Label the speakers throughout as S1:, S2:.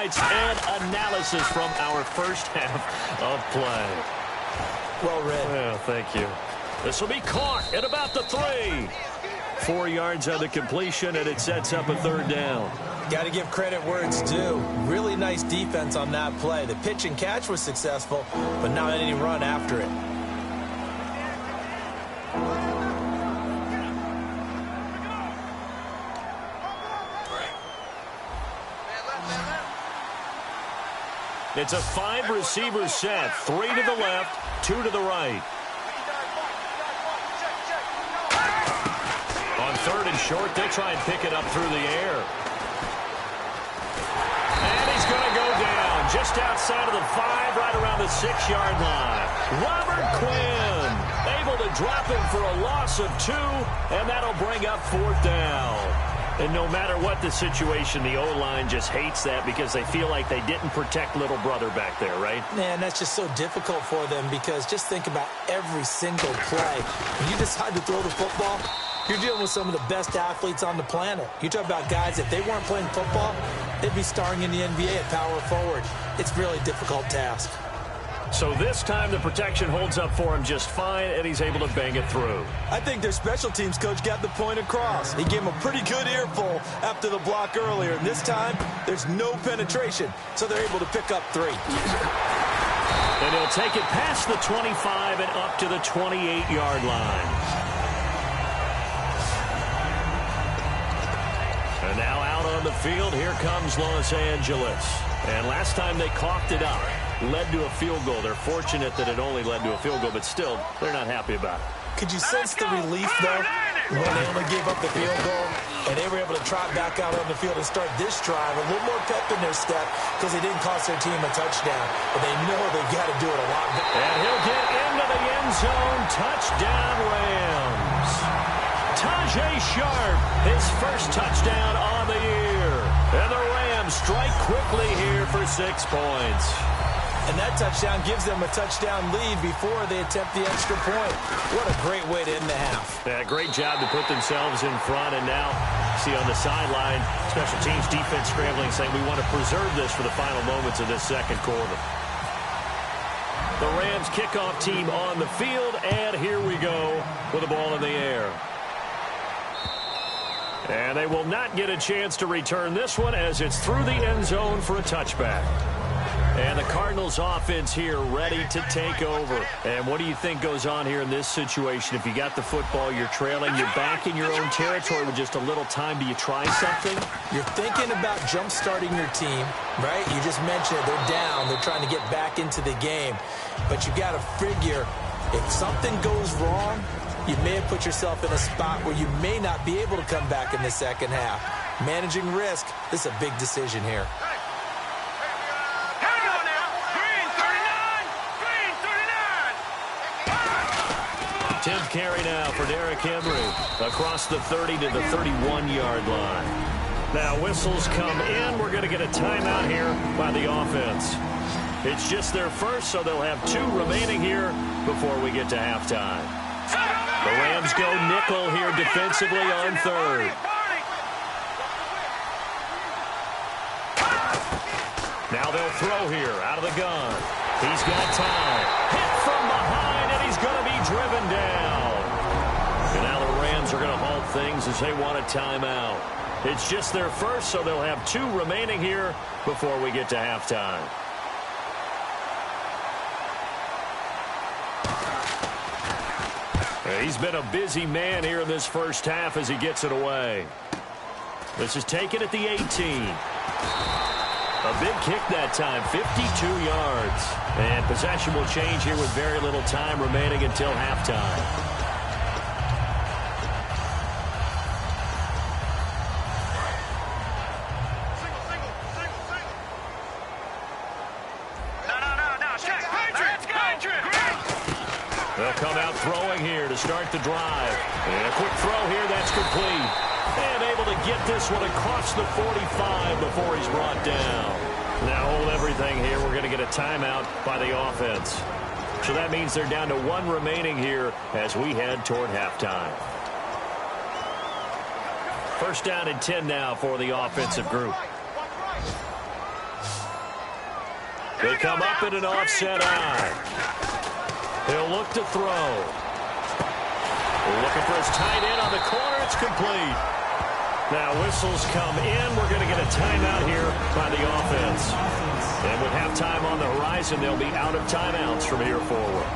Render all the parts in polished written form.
S1: highlights and analysis from our first half of play.
S2: Well read.
S1: Well, thank you. This will be caught at about the 3. 4 yards on the completion, and it sets up a third down.
S2: Got to give credit where it's due. Really nice defense on that play. The pitch and catch was successful, but not any run after it.
S1: It's a 5-receiver set. 3 to the left, 2 to the right. On 3rd and short, they try and pick it up through the air. And he's going to go down just outside of the 5, right around the 6-yard line. Robert Quinn able to drop him for a loss of 2, and that'll bring up 4th down. And no matter what the situation, the O-line just hates that because they feel like they didn't protect little brother back there, right?
S2: Man, that's just so difficult for them because just think about every single play. When you decide to throw the football, you're dealing with some of the best athletes on the planet. You talk about guys, if they weren't playing football, they'd be starring in the NBA at power forward. It's really a difficult task.
S1: So this time the protection holds up for him just fine, and he's able to bang it through.
S2: I think their special teams coach got the point across. He gave him a pretty good earful after the block earlier, and this time there's no penetration, so they're able to pick up 3.
S1: And he'll take it past the 25 and up to the 28-yard line. And now out on the field, here comes Los Angeles. And last time they coughed it up, led to a field goal. They're fortunate that it only led to a field goal, but still, they're not happy about it.
S2: Could you sense the relief, though, when they only gave up the field goal, and they were able to trot back out on the field and start this drive, a little more pep in their step, because they didn't cost their team a touchdown, but they know they've got to do it a lot better.
S1: And he'll get into the end zone. Touchdown, Rams. Tajay Sharp, his first touchdown on the year. And the Rams strike quickly here for 6 points.
S2: And that touchdown gives them a touchdown lead before they attempt the extra point. What a great way to end the half.
S1: Yeah, great job to put themselves in front. And now, see on the sideline, special teams defense scrambling, saying we want to preserve this for the final moments of this second quarter. The Rams kickoff team on the field, and here we go with the ball in the air. And they will not get a chance to return this one as it's through the end zone for a touchback. And the Cardinals offense here ready to take over. And what do you think goes on here in this situation? If you got the football, you're trailing, you're back in your own territory with just a little time. Do you try something?
S2: You're thinking about jump-starting your team, right? You just mentioned they're down. They're trying to get back into the game. But you got to figure if something goes wrong, you may have put yourself in a spot where you may not be able to come back in the second half. Managing risk, this is a big decision here.
S1: 10th carry now for Derrick Henry across the 30 to the 31-yard line. Now whistles come in. We're going to get a timeout here by the offense. It's just their first, so they'll have 2 remaining here before we get to halftime. The Rams go nickel here defensively on 3rd. Now they'll throw here out of the gun. He's got time. Hit from behind, and he's going to be driven down. And now the Rams are going to halt things as they want a timeout. It's just their first, so they'll have 2 remaining here before we get to halftime. He's been a busy man here in this first half as he gets it away. This is taken at the 18. A big kick that time, 52 yards. And possession will change here with very little time remaining until halftime. They'll come out throwing here to start the drive. And a quick throw here, that's complete. And able to get this one across the 45 before he's brought down. Now hold everything here. We're going to get a timeout by the offense. So that means they're down to 1 remaining here as we head toward halftime. First down and 10 now for the offensive group. They come up in an offset eye. He'll look to throw. Looking for his tight end on the corner. It's complete. Now whistles come in. We're going to get a timeout here by the offense. And with halftime on the horizon, they'll be out of timeouts from here forward.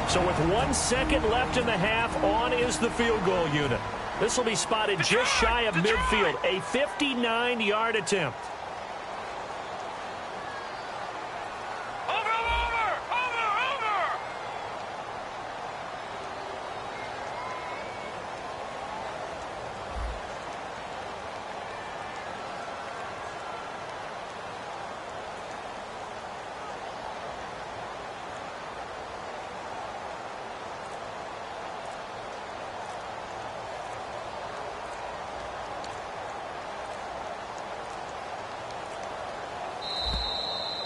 S1: So with 1 second left in the half, on is the field goal unit. This will be spotted just shy of midfield. A 59-yard attempt.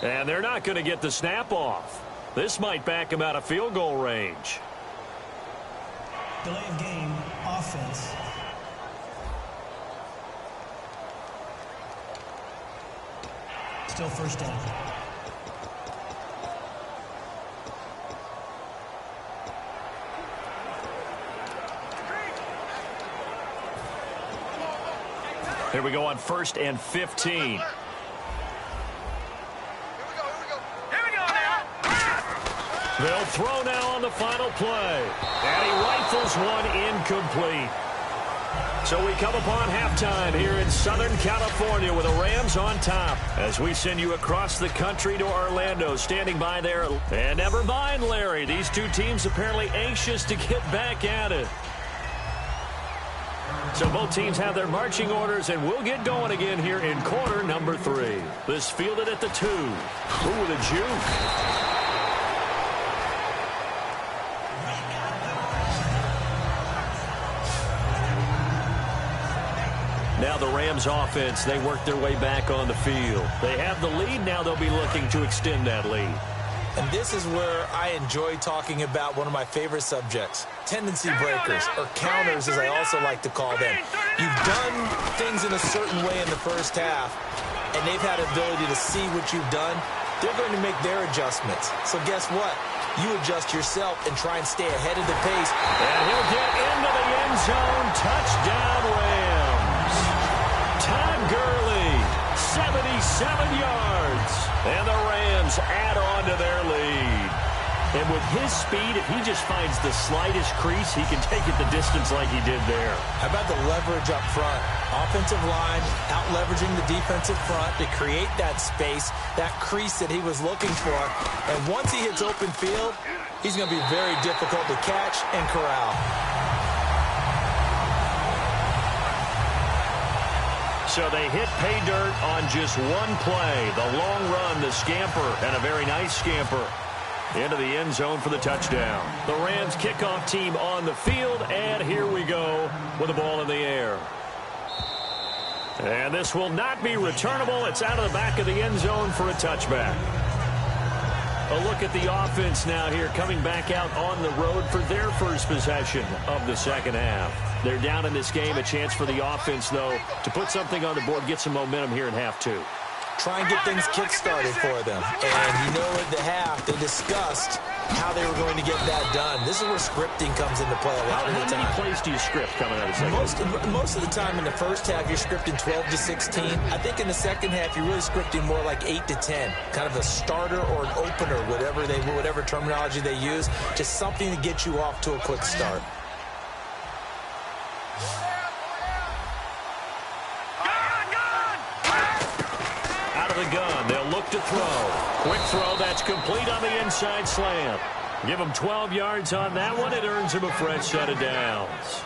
S1: And they're not going to get the snap off. This might back him out of field goal range.
S3: Delay of game, offense. Still first down.
S1: Here we go on 1st and 15. They'll throw now on the final play. And he rifles one incomplete. So we come upon halftime here in Southern California with the Rams on top as we send you across the country to Orlando, standing by there. And never mind, Larry, these two teams apparently anxious to get back at it. So both teams have their marching orders, and we'll get going again here in quarter number 3. This fielded at the 2. Ooh, the juke. Now the Rams offense, they work their way back on the field. They have the lead. Now they'll be looking to extend that lead.
S2: And this is where I enjoy talking about one of my favorite subjects, tendency breakers, or counters as I also like to call them. You've done things in a certain way in the first half, and they've had the ability to see what you've done. They're going to make their adjustments. So guess what? You adjust yourself and try and stay ahead of the pace.
S1: And he'll get into the end zone. Touchdown, Rams. Todd Gurley, 77 yards. And the Rams add on to their lead. And with his speed, if he just finds the slightest crease, he can take it the distance like he did there.
S2: How about the leverage up front? Offensive line out-leveraging the defensive front to create that space, that crease that he was looking for. And once he hits open field, he's going to be very difficult to catch and corral.
S1: So they hit pay dirt on just one play. The long run, the scamper, and a very nice scamper into the end zone for the touchdown. The Rams kickoff team on the field, and here we go with the ball in the air. And this will not be returnable. It's out of the back of the end zone for a touchback. A look at the offense now here, coming back out on the road for their first possession of the second half. They're down in this game. A chance for the offense, though, to put something on the board, get some momentum here in half 2.
S2: Try and get things kick-started for them. And you know at the half, they discussed how they were going to get that done. This is where scripting comes into play a lot of the time.
S1: How many plays do you script coming out of the second half?
S2: Most of the time in the first half, you're scripting 12 to 16. I think in the second half, you're really scripting more like 8 to 10. Kind of a starter or an opener, whatever terminology they use. Just something to get you off to a quick start.
S1: The gun. They'll look to throw. Quick throw. That's complete on the inside slant. Give him 12 yards on that one. It earns him a fresh set of downs.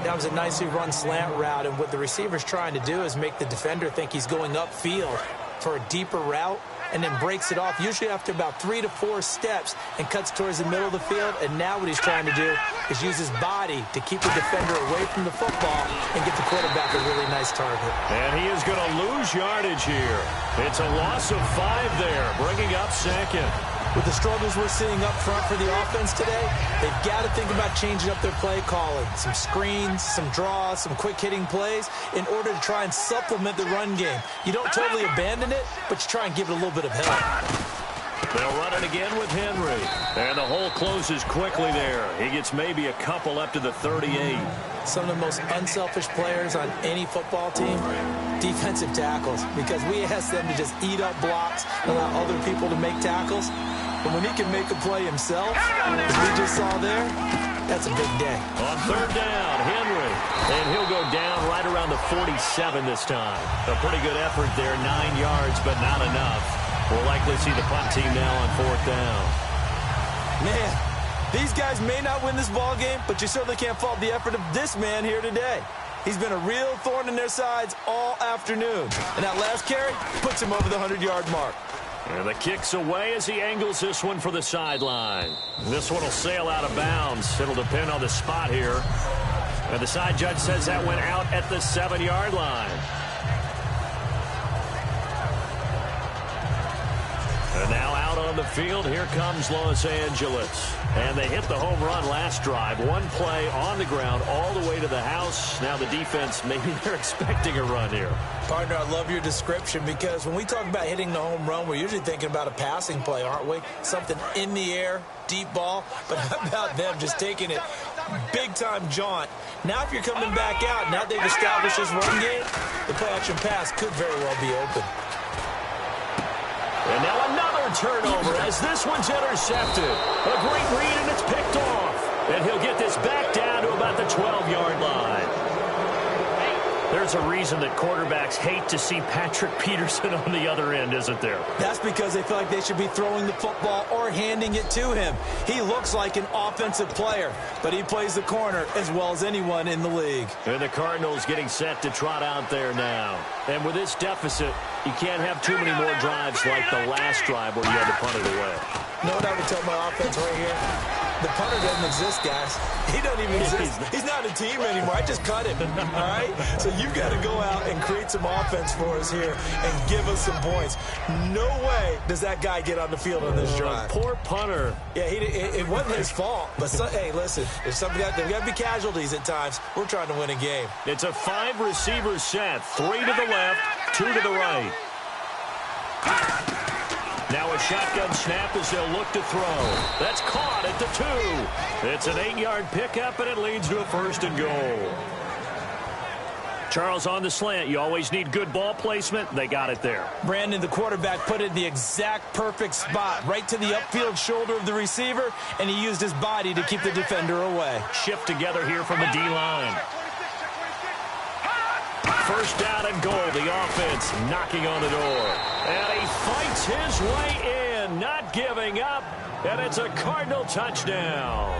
S2: That was a nicely run slant route, and what the receiver's trying to do is make the defender think he's going upfield for a deeper route, and then breaks it off, usually after about 3 to 4 steps, and cuts towards the middle of the field. And now what he's trying to do is use his body to keep the defender away from the football and get the quarterback a really nice target.
S1: And he is going to lose yardage here. It's a loss of 5 there, bringing up second.
S2: With the struggles we're seeing up front for the offense today, they've got to think about changing up their play calling. Some screens, some draws, some quick-hitting plays in order to try and supplement the run game. You don't totally abandon it, but you try and give it a little bit of help.
S1: They'll run it again with Henry. And the hole closes quickly there. He gets maybe a couple up to the 38.
S2: Some of the most unselfish players on any football team, defensive tackles, because we ask them to just eat up blocks and allow other people to make tackles. But when he can make a play himself, as we just saw there, that's a big day.
S1: On third down, Henry. And he'll go down right around the 47 this time. A pretty good effort there, 9 yards, but not enough. We'll likely see the punt team now on fourth down.
S2: Man, these guys may not win this ball game, but you certainly can't fault the effort of this man here today. He's been a real thorn in their sides all afternoon. And that last carry puts him over the 100-yard mark.
S1: And the kick's away as he angles this one for the sideline. This one will sail out of bounds. It'll depend on the spot here. And the side judge says that went out at the 7-yard line. And now out on the field, here comes Los Angeles. And they hit the home run last drive. One play on the ground all the way to the house. Now the defense, maybe they're expecting a run here.
S2: Partner, I love your description because when we talk about hitting the home run, we're usually thinking about a passing play, aren't we? Something in the air, deep ball. But how about them just taking it big-time jaunt? Now if you're coming back out, now they've established this run game, the play-action pass could very well be open.
S1: And now another turnover as this one's intercepted. A great read, and it's picked off. And he'll get this back down to about the 12-yard line. There's a reason that quarterbacks hate to see Patrick Peterson on the other end, isn't there?
S2: That's because they feel like they should be throwing the football or handing it to him. He looks like an offensive player, but he plays the corner as well as anyone in the league.
S1: And the Cardinals getting set to trot out there now. And with this deficit, you can't have too many more drives like the last drive where you had to punt it away.
S2: You know what I would tell my offense right here? The punter doesn't exist, guys. He doesn't even exist. He's not a team anymore. I just cut him, all right? So you've got to go out and create some offense for us here and give us some points. No way does that guy get on the field on this drive.
S1: Poor punter.
S2: Yeah, it wasn't his fault. But, hey, listen, there's got to be casualties at times. We're trying to win a game.
S1: It's a 5-receiver set. 3 to the left, 2 to the right. Now a shotgun snap as they'll look to throw. That's caught at the 2. It's an 8-yard pickup, and it leads to a 1st and goal. Charles, on the slant, you always need good ball placement. They got it there.
S2: Brandon, the quarterback, put it in the exact perfect spot, right to the upfield shoulder of the receiver, and he used his body to keep the defender away.
S1: Shift together here from the D-line. First down and goal. The offense knocking on the door. And he fights his way in, not giving up. And it's a Cardinal touchdown.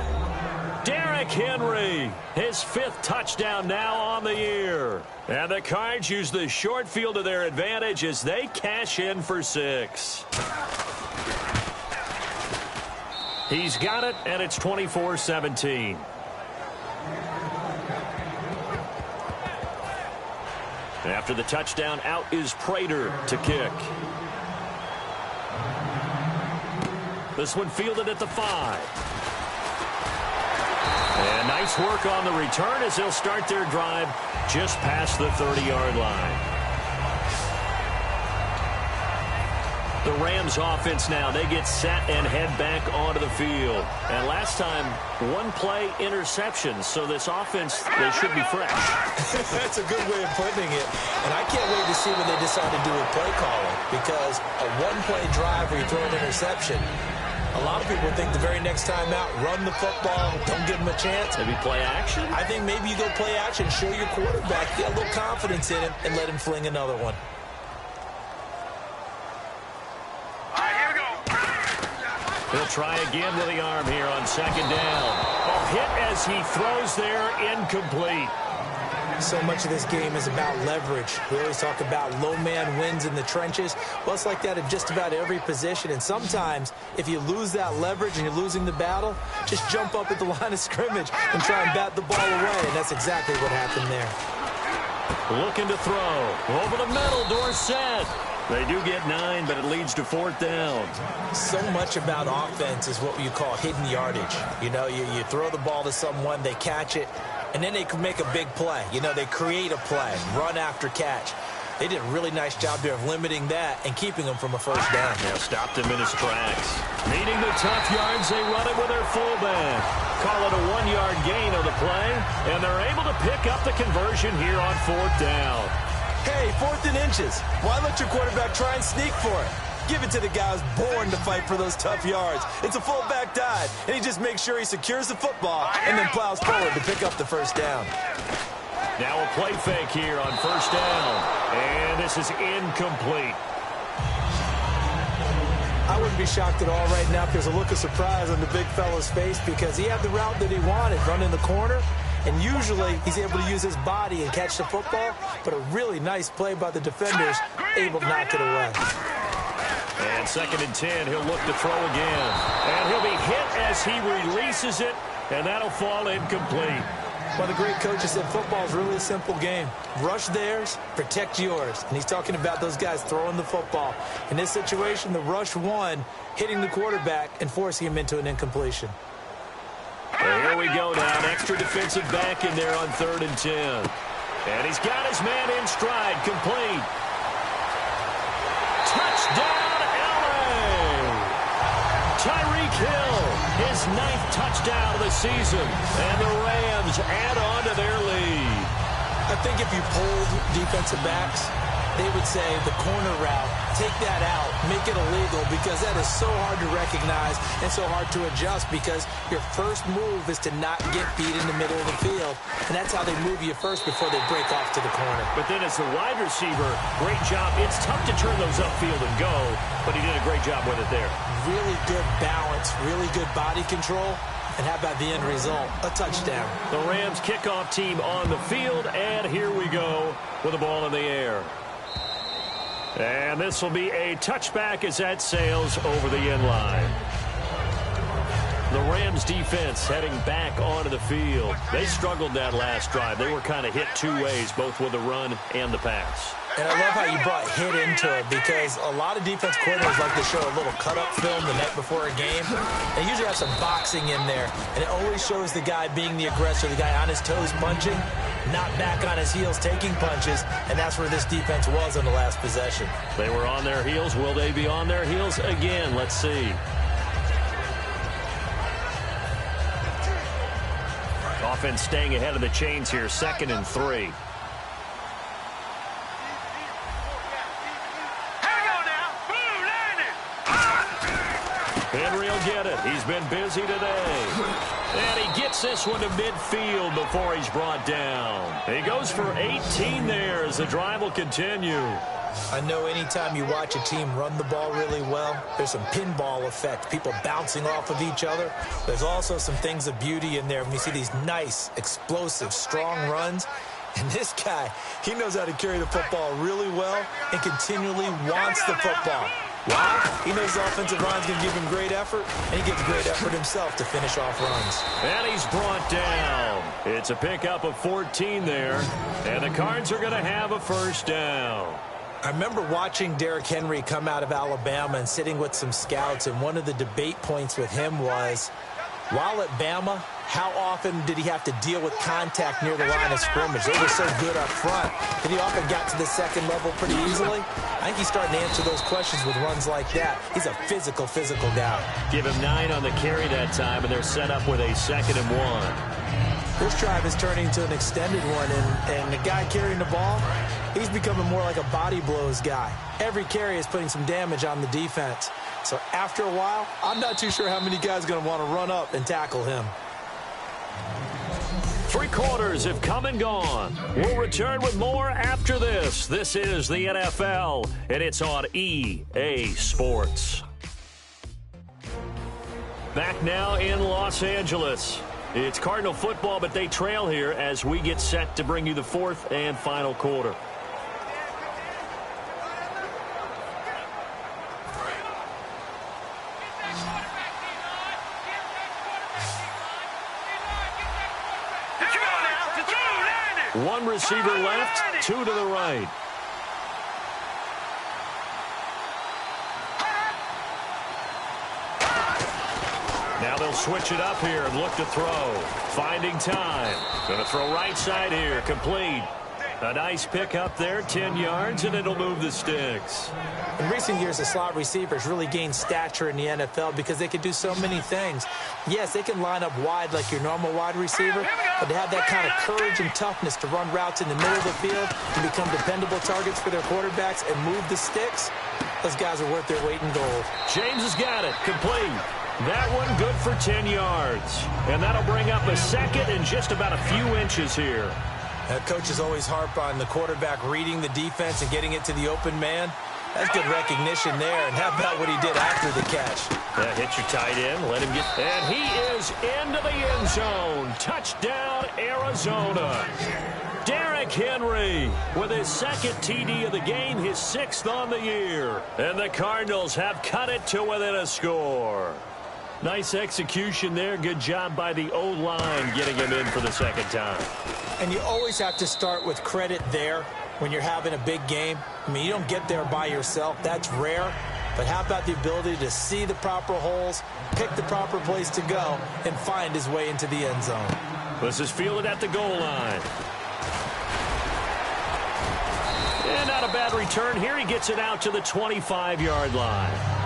S1: Derrick Henry, his 5th touchdown now on the year. And the Cards use the short field to their advantage as they cash in for 6. He's got it, and it's 24-17. After the touchdown, out is Prater to kick. This one fielded at the 5. And nice work on the return as they'll start their drive just past the 30-yard line. The Rams offense now, they get set and head back onto the field. And last time, 1-play interception. So this offense, they should be fresh.
S2: That's a good way of putting it. And I can't wait to see what they decide to do with play calling. Because a 1-play drive where you throw an interception, a lot of people think the very next time out, run the football, don't give them a chance.
S1: Maybe play action?
S2: I think maybe you go play action, show your quarterback, get a little confidence in him, and let him fling another one.
S1: He'll try again with the arm here on 2nd down. A hit as he throws there, incomplete.
S2: So much of this game is about leverage. We always talk about low man wins in the trenches. Well, it's like that at just about every position. And sometimes, if you lose that leverage and you're losing the battle, just jump up at the line of scrimmage and try and bat the ball away. And that's exactly what happened there.
S1: Looking to throw. Over the middle, Dorsett. They do get 9, but it leads to 4th down.
S2: So much about offense is what you call hidden yardage. You know, you throw the ball to someone, they catch it, and then they can make a big play. You know, they create a play, run after catch. They did a really nice job there of limiting that and keeping him from a first down.
S1: Yeah, stopped him in his tracks. Needing the tough yards, they run it with their fullback. Call it a 1-yard gain on the play, and they're able to pick up the conversion here on 4th down.
S2: Hey, 4th and inches. Why let your quarterback try and sneak for it? Give it to the guy who's born to fight for those tough yards. It's a fullback dive, and he just makes sure he secures the football and then plows forward to pick up the first down.
S1: Now a play fake here on 1st down, and this is incomplete.
S2: I wouldn't be shocked at all right now if there's a look of surprise on the big fella's face because he had the route that he wanted, running the corner. And usually he's able to use his body and catch the football, but a really nice play by the defenders, able to knock it away.
S1: And 2nd and 10, he'll look to throw again. And he'll be hit as he releases it, and that'll fall incomplete.
S2: Well, the great coach has said football is really a simple game. Rush theirs, protect yours. And he's talking about those guys throwing the football. In this situation, the rush won, hitting the quarterback and forcing him into an incompletion.
S1: Well, here we go now. An extra defensive back in there on 3rd and 10. And he's got his man in stride, complete. Touchdown, LA! Tyreek Hill, his 9th touchdown of the season. And the Rams add on to their lead.
S2: I think if you polled defensive backs, they would say the corner route, take that out, make it illegal, because that is so hard to recognize and so hard to adjust because your first move is to not get beat in the middle of the field, and that's how they move you first before they break off to the corner.
S1: But then as the wide receiver, great job. It's tough to turn those upfield and go, but he did a great job with it there.
S2: Really good balance, really good body control. And how about the end result? A touchdown.
S1: The Rams kickoff team on the field, and here we go with the ball in the air. And this will be a touchback as that sails over the end line. The Rams defense heading back onto the field. They struggled that last drive. They were kind of hit 2 ways, both with the run and the pass.
S2: And I love how you brought hit into it because a lot of defense coordinators like to show a little cut-up film the night before a game. They usually have some boxing in there, and it always shows the guy being the aggressor, the guy on his toes punching, not back on his heels taking punches, and that's where this defense was in the last possession.
S1: They were on their heels. Will they be on their heels again? Let's see. Offense staying ahead of the chains here, 2nd and 3. Henry will get it. He's been busy today. And he gets this one to midfield before he's brought down. He goes for 18 there as the drive will continue.
S2: I know anytime you watch a team run the ball really well, there's some pinball effect, people bouncing off of each other. There's also some things of beauty in there when you see these nice, explosive, strong runs. And this guy, he knows how to carry the football really well and continually wants the football. Why? He knows the offensive line's going to give him great effort, and he gives great effort himself to finish off runs.
S1: And he's brought down. It's a pickup of 14 there, and the Cards are going to have a first down.
S2: I remember watching Derrick Henry come out of Alabama and sitting with some scouts, and one of the debate points with him was, while at Bama, how often did he have to deal with contact near the line of scrimmage? They were so good up front that he often got to the second level pretty easily. I think he's starting to answer those questions with runs like that. He's a physical guy.
S1: Give him 9 on the carry that time, and they're set up with a 2nd and 1.
S2: This drive is turning into an extended one, and the guy carrying the ball, he's becoming more like a body blows guy. Every carry is putting some damage on the defense. So after a while, I'm not too sure how many guys are going to want to run up and tackle him.
S1: 3 quarters have come and gone. We'll return with more after this. This is the NFL, and it's on EA Sports. Back now in Los Angeles. It's Cardinal football, but they trail here as we get set to bring you the 4th and final quarter. One receiver left, 2 to the right. Now they'll switch it up here and look to throw. Finding time. Going to throw right side here. Complete. A nice pick up there, 10 yards, and it'll move the sticks.
S2: In recent years, the slot receivers really gained stature in the NFL because they can do so many things. Yes, they can line up wide like your normal wide receiver, but to have that kind of courage and toughness to run routes in the middle of the field and become dependable targets for their quarterbacks and move the sticks, those guys are worth their weight in gold.
S1: James has got it. Complete. That one good for 10 yards. And that'll bring up a second and just about a few inches here.
S2: Coaches always harp on the quarterback reading the defense and getting it to the open man. That's good recognition there. And how about what he did after the catch?
S1: Yeah, hit your tight end. Let him get... And he is into the end zone. Touchdown, Arizona. Derrick Henry with his second TD of the game, his 6th on the year. And the Cardinals have cut it to within a score. Nice execution there. Good job by the O-line getting him in for the second time.
S2: And you always have to start with credit there when you're having a big game. I mean, you don't get there by yourself. That's rare. But how about the ability to see the proper holes, pick the proper place to go, and find his way into the end zone?
S1: This is fielded at the goal line. And not a bad return here. He gets it out to the 25-yard line.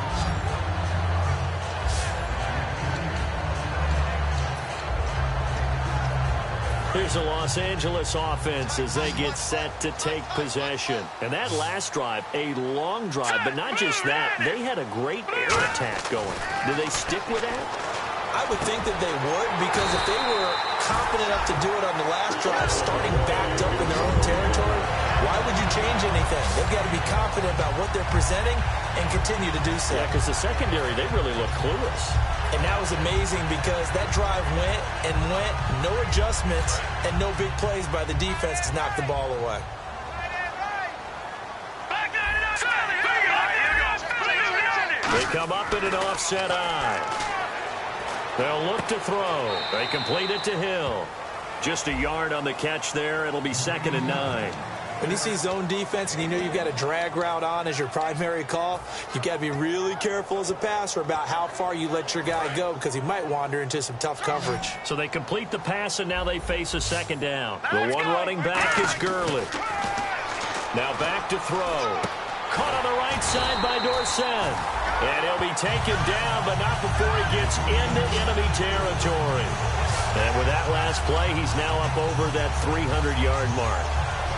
S1: Here's the Los Angeles offense as they get set to take possession. And that last drive, a long drive, but not just that. They had a great air attack going. Do they stick with that?
S2: I would think that they would, because if they were confident enough to do it on the last drive, starting backed up in their own territory, why would you change anything? They've got to be confident about what they're presenting and continue to do so.
S1: Yeah, because the secondary, they really look clueless.
S2: And that was amazing because that drive went and went, no adjustments, and no big plays by the defense to knock the ball away.
S1: They come up in an offset eye. They'll look to throw. They complete it to Hill. Just a yard on the catch there. It'll be 2nd and 9.
S2: When you see zone defense and you know you've got a drag route on as your primary call, you've got to be really careful as a passer about how far you let your guy go because he might wander into some tough coverage.
S1: So they complete the pass, and now they face a 2nd down. The one running back is Gurley. Now back to throw. Caught on the right side by Dorsett. And he'll be taken down, but not before he gets into enemy territory. And with that last play, he's now up over that 300-yard mark.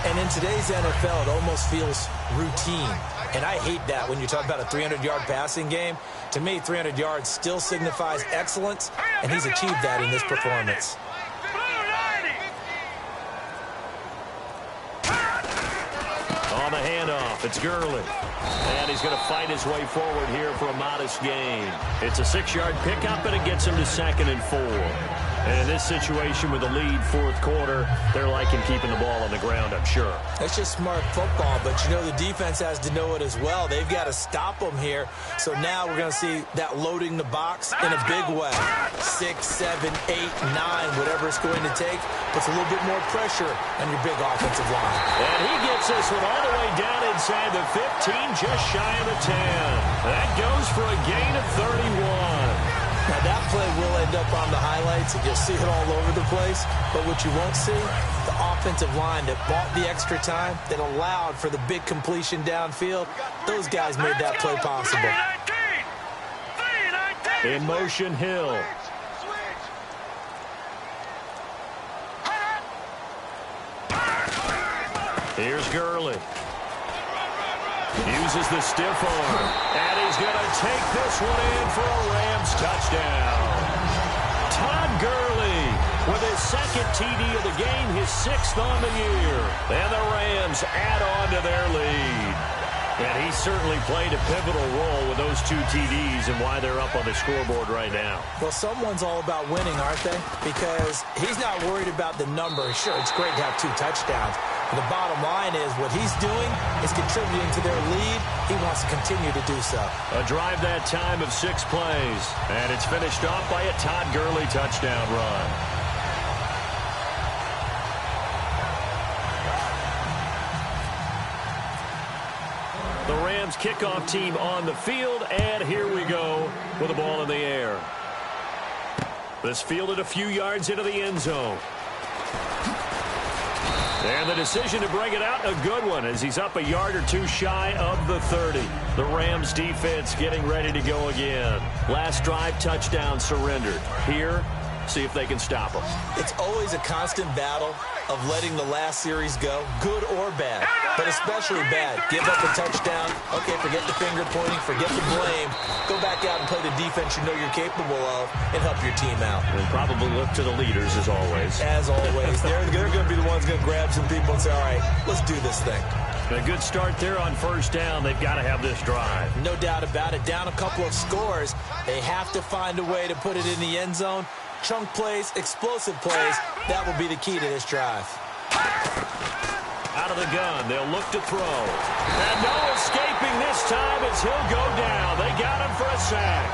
S2: And in today's NFL, it almost feels routine. And I hate that when you talk about a 300-yard passing game. To me, 300 yards still signifies excellence, and he's achieved that in this performance.
S1: On the handoff, it's Gurley. And he's going to fight his way forward here for a modest gain. It's a 6-yard pickup, and it gets him to 2nd and 4. And in this situation with the lead 4th quarter, they're liking keeping the ball on the ground, I'm sure.
S2: That's just smart football, but you know the defense has to know it as well. They've got to stop them here. So now we're going to see that loading the box in a big way. 6, 7, 8, 9, whatever it's going to take, puts a little bit more pressure on your big offensive line.
S1: And he gets this one all the way down inside the 15, just shy of the 10. That goes for a gain of 31.
S2: Now, that play will end up on the highlights, and you'll see it all over the place. But what you won't see, the offensive line that bought the extra time, that allowed for the big completion downfield, those guys made that play possible.
S1: In motion, Hill. Here's Gurley. Uses the stiff arm. And he's going to take this one in for a Rams touchdown. Todd Gurley with his 2nd TD of the game, his 6th on the year. And the Rams add on to their lead. And he certainly played a pivotal role with those 2 TDs and why they're up on the scoreboard right now.
S2: Well, someone's all about winning, aren't they? Because he's not worried about the number. Sure, it's great to have 2 touchdowns. The bottom line is what he's doing is contributing to their lead. He wants to continue to do so.
S1: A drive that time of 6 plays. And it's finished off by a Todd Gurley touchdown run. The Rams kickoff team on the field. And here we go with the ball in the air. This fielded a few yards into the end zone. And the decision to bring it out, a good one, as he's up a yard or two shy of the 30. The Rams defense getting ready to go again. Last drive, touchdown surrendered. Here, see if they can stop them.
S2: It's always a constant battle of letting the last series go, good or bad, but especially bad. Give up a touchdown. Okay, forget the finger pointing, forget the blame. Go back out and play the defense you know you're capable of and help your team out.
S1: And probably look to the leaders, as always.
S2: As always. They're going to be the ones going to grab some people and say, all right, let's do this thing.
S1: A good start there on first down. They've got to have this drive.
S2: No doubt about it. Down a couple of scores. They have to find a way to put it in the end zone. Chunk plays, explosive plays, that will be the key to this drive.
S1: Out of the gun, they'll look to throw. And no escaping this time as he'll go down. They got him for a sack.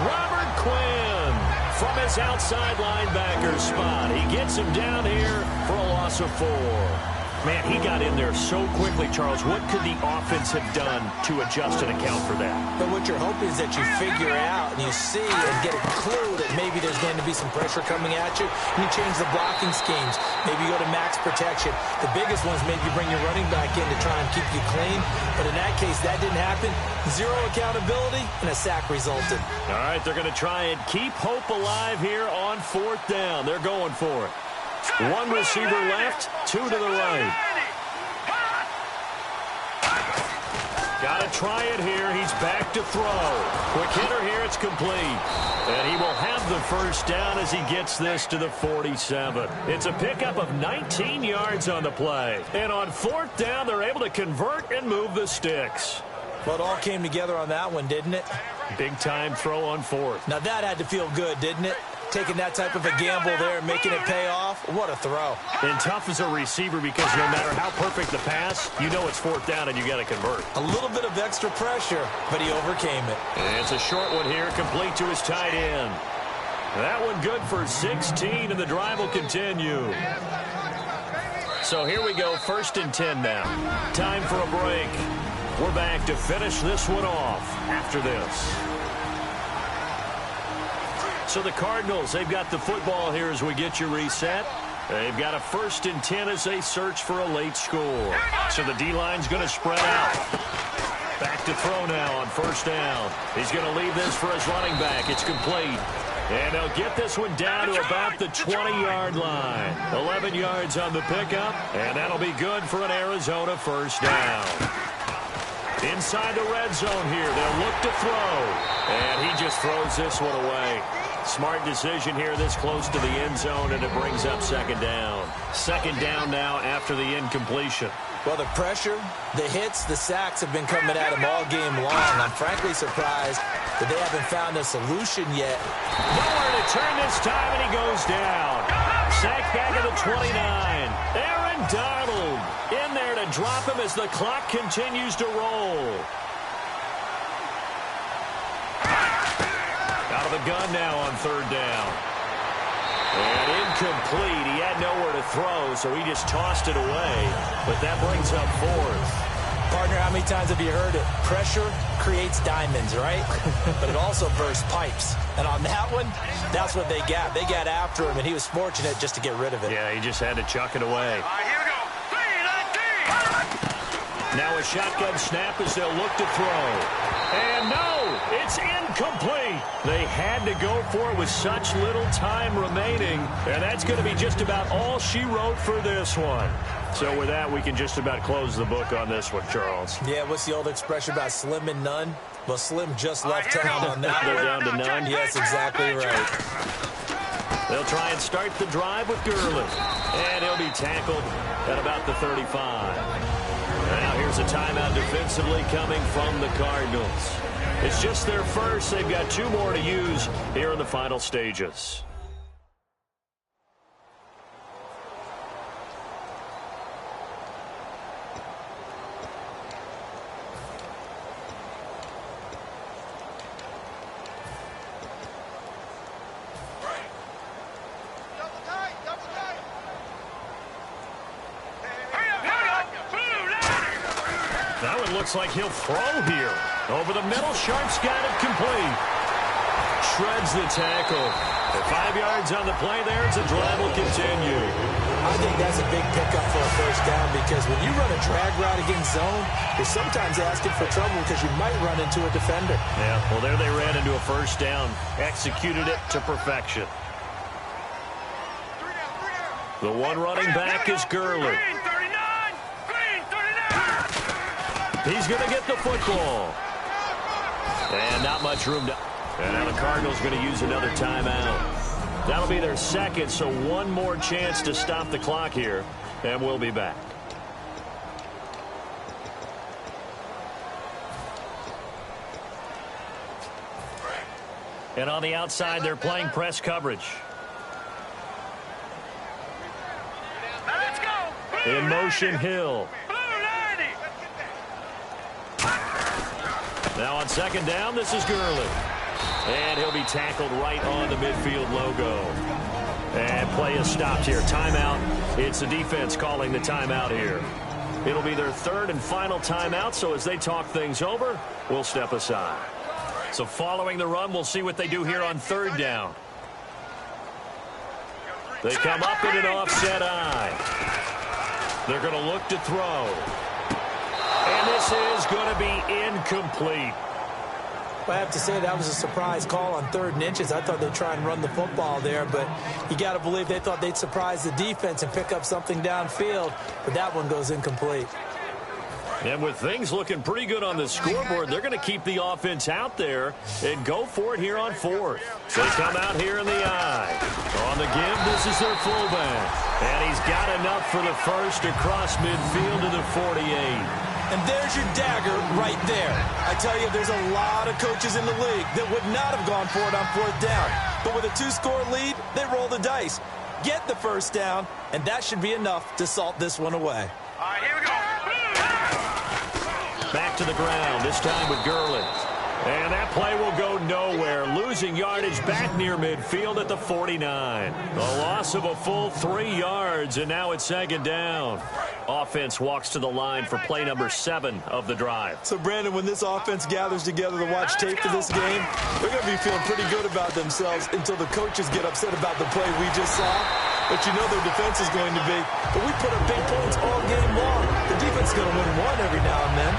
S1: Robert Quinn from his outside linebacker spot. He gets him down here for a loss of 4. Man, he got in there so quickly, Charles. What could the offense have done to adjust and account for that?
S2: But what you're hoping is that you figure out and you see and get a clue that maybe there's going to be some pressure coming at you, and you change the blocking schemes. Maybe you go to max protection. The biggest ones, maybe you bring your running back in to try and keep you clean. But in that case, that didn't happen. Zero accountability, and a sack resulted.
S1: All right, they're going to try and keep hope alive here on fourth down. They're going for it. One receiver left, two to the right. Got to try it here. He's back to throw. Quick hitter here. It's complete. And he will have the first down as he gets this to the 47. It's a pickup of 19 yards on the play. And on fourth down, they're able to convert and move the sticks.
S2: Well, it all came together on that one, didn't it?
S1: Big-time throw on fourth.
S2: Now, that had to feel good, didn't it? Taking that type of a gamble there and making it pay off. What a throw.
S1: And tough as a receiver because no matter how perfect the pass, you know it's fourth down and you got to convert.
S2: A little bit of extra pressure, but he overcame it.
S1: And it's a short one here, complete to his tight end. That one good for 16, and the drive will continue. So here we go, 1st and 10 now. Time for a break. We're back to finish this one off after this. So the Cardinals, they've got the football here as we get you reset. They've got a 1st and 10 as they search for a late score. So the D-line's going to spread out. Back to throw now on first down. He's going to leave this for his running back. It's complete. And they'll get this one down to about the 20-yard line. 11 yards on the pickup, and that'll be good for an Arizona first down. Inside the red zone here, they'll look to throw. And he just throws this one away. Smart decision here this close to the end zone, and it brings up 2nd down. 2nd down now after the incompletion.
S2: Well, the pressure, the hits, the sacks have been coming at him all game long. I'm frankly surprised that they haven't found a solution yet.
S1: Nowhere to turn this time, and he goes down. Sacked back at the 29. Aaron Donald in there to drop him as the clock continues to roll. Out of the gun now on 3rd down. And incomplete. He had nowhere to throw, so he just tossed it away. But that brings up 4th.
S2: Partner, how many times have you heard it? Pressure creates diamonds, right? But it also bursts pipes. And on that one, that's what they got. They got after him, and he was fortunate just to get rid of it.
S1: Yeah, he just had to chuck it away.
S4: All right, here we go. 3, 19.
S1: Now a shotgun snap as they'll look to throw. And no, it's incomplete. They had to go for it with such little time remaining. And that's going to be just about all she wrote for this one. So with that, we can just about close the book on this one, Charles.
S2: Yeah, what's the old expression about slim and none? Well, Slim just left town on that.
S1: They're down to none.
S2: Yes, exactly right.
S1: They'll try and start the drive with Gurley. And he'll be tackled at about the 35. Now here's a timeout defensively coming from the Cardinals. It's just their first. They've got 2 more to use here in the final stages.
S4: That one
S1: looks like he'll throw here. Over the middle, Sharp's got it complete. Shreds the tackle. And 5 yards on the play there as the drive will continue.
S2: I think that's a big pickup for a first down because when you run a drag route against zone, you're sometimes asking for trouble because you might run into a defender.
S1: Yeah, well, there they ran into a first down. Executed it to perfection. The one running back is Gurley. He's going to get the football. And not much room to... And now the Cardinals going to use another timeout. That'll be their second, so one more chance to stop the clock here. And we'll be back. And on the outside, they're playing press coverage. In motion, Hill. Now on second down, this is Gurley. And he'll be tackled right on the midfield logo. And play is stopped here. Timeout. It's the defense calling the timeout here. It'll be their third and final timeout, so as they talk things over, we'll step aside. So following the run, we'll see what they do here on third down. They come up in an offset eye. They're going to look to throw. And this is going to be incomplete.
S2: I have to say that was a surprise call on 3rd and inches. I thought they'd try and run the football there, but you got to believe they thought they'd surprise the defense and pick up something downfield, but that one goes incomplete.
S1: And with things looking pretty good on the scoreboard, they're going to keep the offense out there and go for it here on 4th. They come out here in the eye. On the give, this is their fullback. And he's got enough for the first across midfield to the 48.
S2: And there's your dagger right there. I tell you, there's a lot of coaches in the league that would not have gone for it on 4th down. But with a 2-score lead, they roll the dice. Get the first down, and that should be enough to salt this one away.
S4: All right, here we go.
S1: Back to the ground, this time with Gurley. And that play will go nowhere. Losing yardage back near midfield at the 49. A loss of a full 3 yards, and now it's second down. Offense walks to the line for play number 7 of the drive.
S2: So, Brandon, when this offense gathers together to watch tape for this game, they're going to be feeling pretty good about themselves until the coaches get upset about the play we just saw. But you know their defense is going to be. But we put up big points all game long. The defense is going to win one every now and then.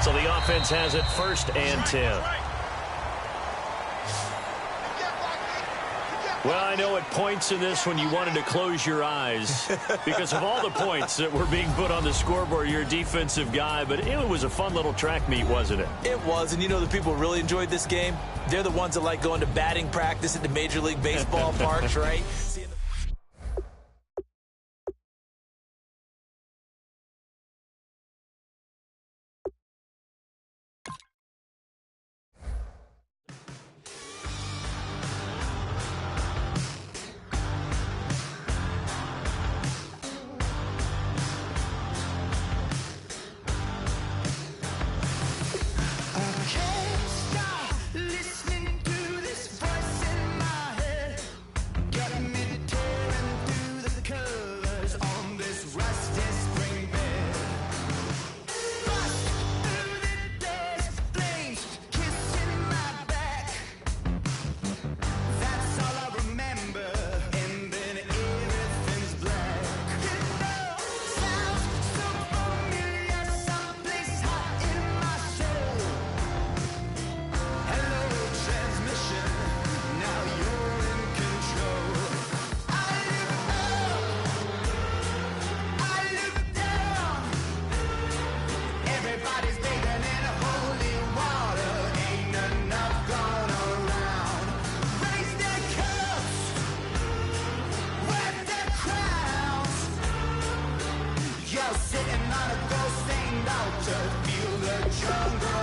S1: So the offense has it 1st and 10. Well, I know at points in this when you wanted to close your eyes because of all the points that were being put on the scoreboard. You're a defensive guy, but it was a fun little track meet, wasn't it?
S2: It was, and you know the people who really enjoyed this game? They're the ones that like going to batting practice at the Major League Baseball parks, right?
S5: Sitting on a ghost named altar, feel the jungle